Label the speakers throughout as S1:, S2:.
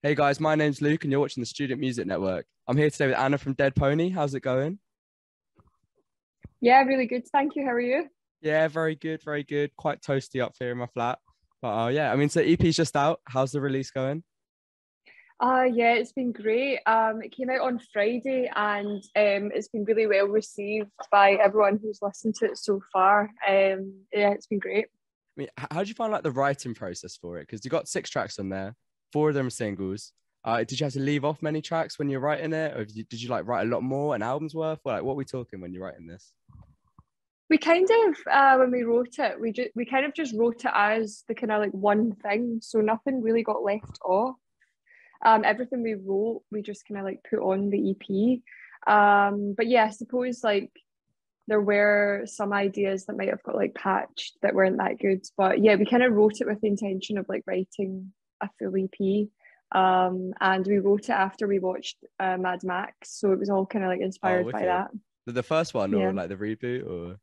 S1: Hey guys, my name's Luke and you're watching the Student Music Network. I'm here today with Anna from Dead Pony. How's it going?
S2: Yeah, really good. Thank you. How are you?
S1: Yeah, very good, very good. Quite toasty up here in my flat. But yeah, I mean, so EP's just out. How's the release going?
S2: Yeah, it's been great. It came out on Friday and it's been really well received by everyone who's listened to it so far. Yeah, it's been great.
S1: I mean, how did you find like the writing process for it? Because you got 6 tracks on there, 4 of them are singles. Did you have to leave off many tracks when you're writing it, or did you like write a lot more, an album's worth? Or, like, what are we talking when you're writing this?
S2: We kind of when we wrote it, we kind of just wrote it as the kind of like one thing, so nothing really got left off. Everything we wrote, we just kind of like put on the EP. But yeah, I suppose like there were some ideas that might have got like patched that weren't that good. But yeah, we kind of wrote it with the intention of like writing a full EP. And we wrote it after we watched Mad Max, so it was all kind of like
S1: Oh,
S2: inspired by
S1: wicked.
S2: that.
S1: The first one or
S2: Yeah.
S1: like the reboot or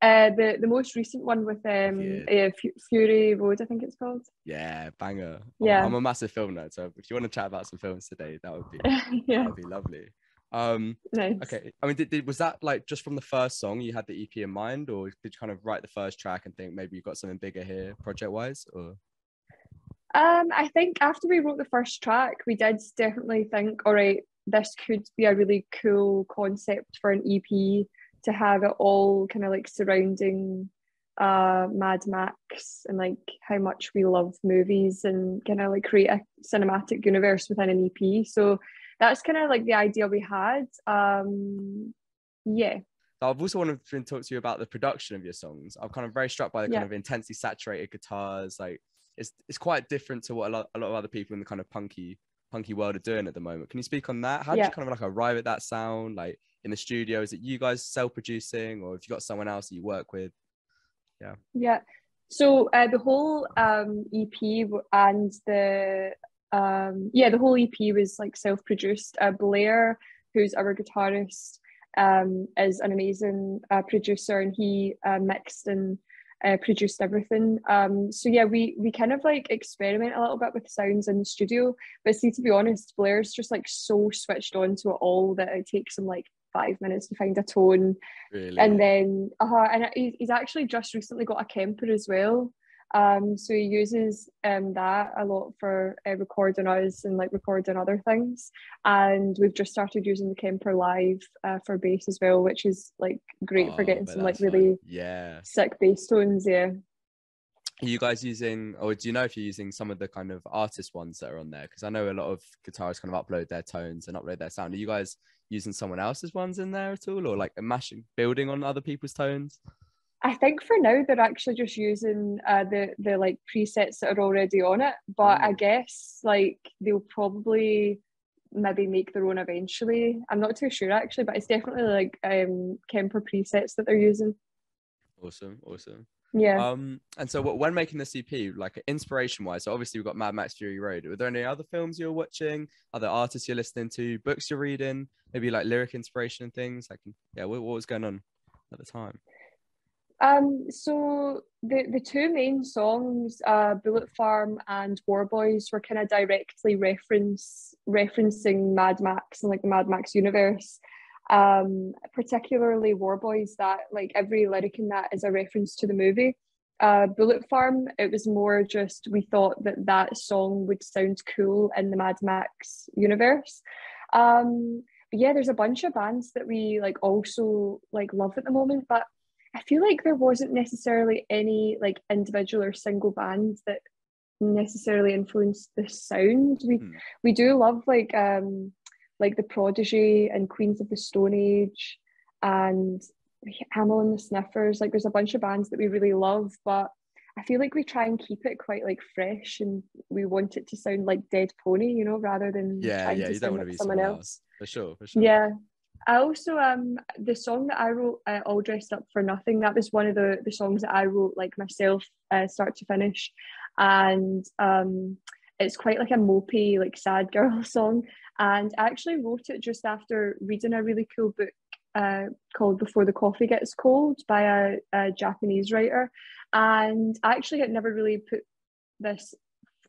S2: The most recent one with
S1: wicked?
S2: Fury Road, I think it's called.
S1: Yeah, banger. I'm
S2: Yeah.
S1: a massive film nerd, so if you want to chat about some films today, that
S2: Yeah.
S1: would be lovely. Um,
S2: Nice.
S1: okay. I mean, was that like just from the first song you had the EP in mind, or did you kind of write the first track and think maybe you got something bigger here project wise, or?
S2: I think after we wrote the first track, we did definitely think, all right, this could be a really cool concept for an EP to have it all kind of like surrounding Mad Max and like how much we love movies and kind of like create a cinematic universe within an EP. So that's kind of like the idea we had. Yeah,
S1: I've also wanted to talk to you about the production of your songs. I'm kind of very struck by the kind
S2: yeah,
S1: of intensely saturated guitars. Like it's quite different to what a lot of other people in the kind of punky world are doing at the moment. Can you speak on that? How did you
S2: yeah.
S1: kind of like arrive at that sound? Like in the studio, is it you guys self-producing, or if you got someone else that you work with? Yeah.
S2: Yeah. So the whole EP and the whole EP was like self-produced. Blair, who's our guitarist, is an amazing producer, and he mixed and produced everything. So yeah, we kind of like experiment a little bit with sounds in the studio. But see, to be honest, Blair's just like so switched on to it all that it takes him like 5 minutes to find a tone, and
S1: Really?
S2: then he's actually just recently got a Kemper as well. So he uses that a lot for recording us and like recording other things. And we've just started using the Kemper Live for bass as well, which is like great for
S1: Oh,
S2: getting
S1: but
S2: some like
S1: that's fun.
S2: really
S1: Yeah.
S2: sick bass tones. Yeah.
S1: Are you guys using, or do you know if you're using some of the kind of artist ones that are on there? Because I know a lot of guitarists kind of upload their tones and upload their sound. Are you guys using someone else's ones in there at all, or like mashing, building on other people's tones?
S2: I think for now they're actually just using the like presets that are already on it, but I
S1: Mm,
S2: guess like they'll probably maybe make their own eventually. I'm not too sure actually, but it's definitely like Kemper presets that they're using.
S1: awesome, awesome.
S2: Yeah.
S1: And so when making this EP, like inspiration wise, so obviously we've got Mad Max Fury Road. Were there any other films you're watching, other artists you're listening to, books you're reading, maybe like lyric inspiration and things? Like, yeah, what was going on at the time?
S2: So the two main songs, Bullet Farm and War Boys, were kind of directly referencing Mad Max and like the Mad Max universe. Particularly War Boys, that like every lyric in that is a reference to the movie. Bullet Farm, it was more just we thought that that song would sound cool in the Mad Max universe. But yeah, there's a bunch of bands that we like also like love at the moment, but I feel like there wasn't necessarily any like individual or single band that necessarily influenced the sound.
S1: Hmm.
S2: We do love like the Prodigy and Queens of the Stone Age and Hamill and the Sniffers. Like there's a bunch of bands that we really love, but I feel like we try and keep it quite like fresh and we want it to sound like Dead Pony, rather than
S1: Yeah,
S2: trying
S1: yeah,
S2: to
S1: you don't
S2: sound
S1: want to
S2: like
S1: be
S2: someone
S1: someone else
S2: else.
S1: for sure, for sure.
S2: Yeah. I also the song that I wrote, All Dressed Up for Nothing, that was one of the songs that I wrote like myself, start to finish. And it's quite like a mopey, like sad girl song. And I actually wrote it just after reading a really cool book called Before the Coffee Gets Cold by a Japanese writer. And I actually had never really put this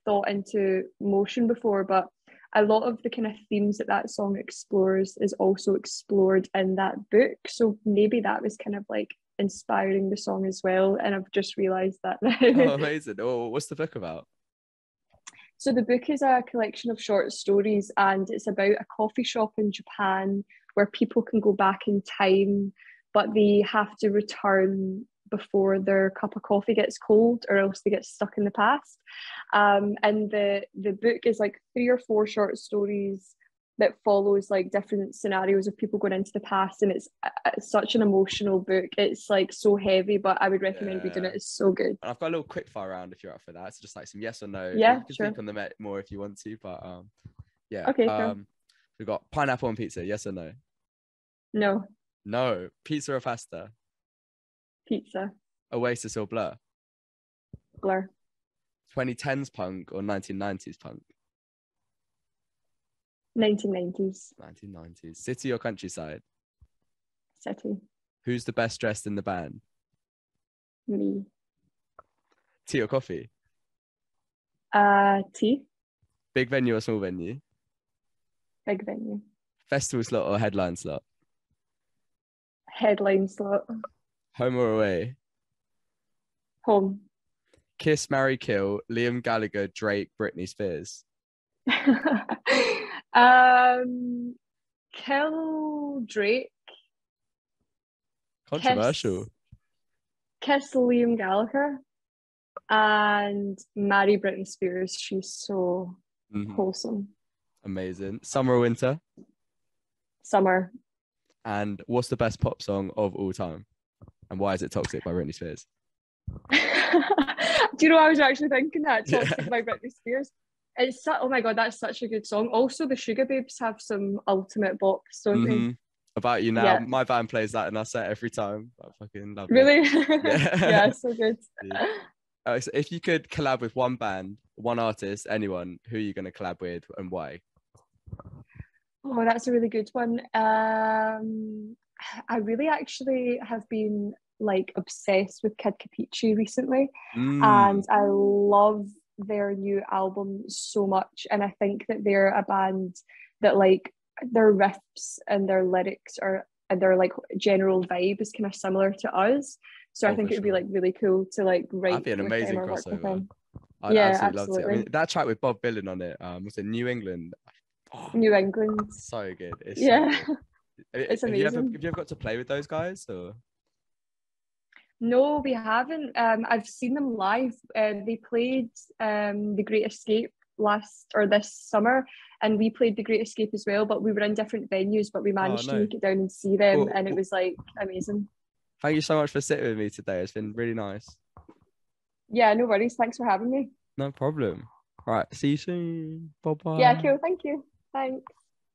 S2: thought into motion before, but a lot of the kind of themes that song explores is also explored in that book. So maybe that was kind of like inspiring the song as well. And I've just realised that now.
S1: Oh, amazing. Oh, what's the book about?
S2: So the book is a collection of short stories, and it's about a coffee shop in Japan where people can go back in time, but they have to return before their cup of coffee gets cold, or else they get stuck in the past. And the book is like 3 or 4 short stories that follows like different scenarios of people going into the past, and it's such an emotional book. It's like so heavy, but I would recommend reading it. It's so good.
S1: And I've got a little quick fire round if you're up for that. So just like some yes or no.
S2: Yeah,
S1: you can
S2: sure.
S1: think on them more if you want to, but yeah.
S2: Okay, cool.
S1: We've got pineapple on pizza, yes or no?
S2: No.
S1: Pizza or pasta?
S2: Pizza.
S1: Oasis or Blur?
S2: Blur.
S1: 2010s punk or 1990s punk?
S2: 1990s.
S1: 1990s. City or countryside?
S2: City.
S1: Who's the best dressed in the band?
S2: Me.
S1: Tea or coffee?
S2: Tea.
S1: Big venue or small venue?
S2: Big venue.
S1: Festival slot or headline slot?
S2: Headline slot.
S1: Home or away?
S2: Home.
S1: Kiss, marry, kill, Liam Gallagher, Drake, Britney Spears.
S2: Kill Drake.
S1: Controversial.
S2: Kiss Liam Gallagher. And marry Britney Spears. She's so wholesome.
S1: Amazing. Summer or winter?
S2: Summer.
S1: And what's the best pop song of all time? And why is it Toxic by Britney Spears?
S2: Do you know, I was actually thinking that Toxic by Britney Spears. Oh my god, that's such a good song. Also, the Sugar Babes have some ultimate bops, don't they?
S1: About You Now. Yeah. My band plays that in our set every time. I fucking love it.
S2: Really? Yeah, so good.
S1: So if you could collab with one band, one artist, anyone, who are you going to collab with and why?
S2: Oh, that's a really good one. I really actually have been like obsessed with Kid Capici recently, and I love their new album so much. And I think that they're a band that like their riffs and their lyrics and their like general vibe is kind of similar to us. So I think it would be like really cool to like write. That'd
S1: be an amazing crossover.
S2: I'd absolutely love to.
S1: I mean, that track with Bob Dylan on it, was it New England?
S2: Oh, New England.
S1: So good. It's
S2: so
S1: good.
S2: It's amazing.
S1: Have you ever got to play with those guys or?
S2: No, we haven't. I've seen them live. They played The Great Escape this summer, and we played The Great Escape as well, but we were in different venues, but we managed to make it down and see them, and it was like amazing.
S1: Thank you so much for sitting with me today. It's been really nice.
S2: Yeah, no worries. Thanks for having me.
S1: No problem. All right, see you soon. Bye-bye.
S2: Yeah, cool. Thank you. Thanks.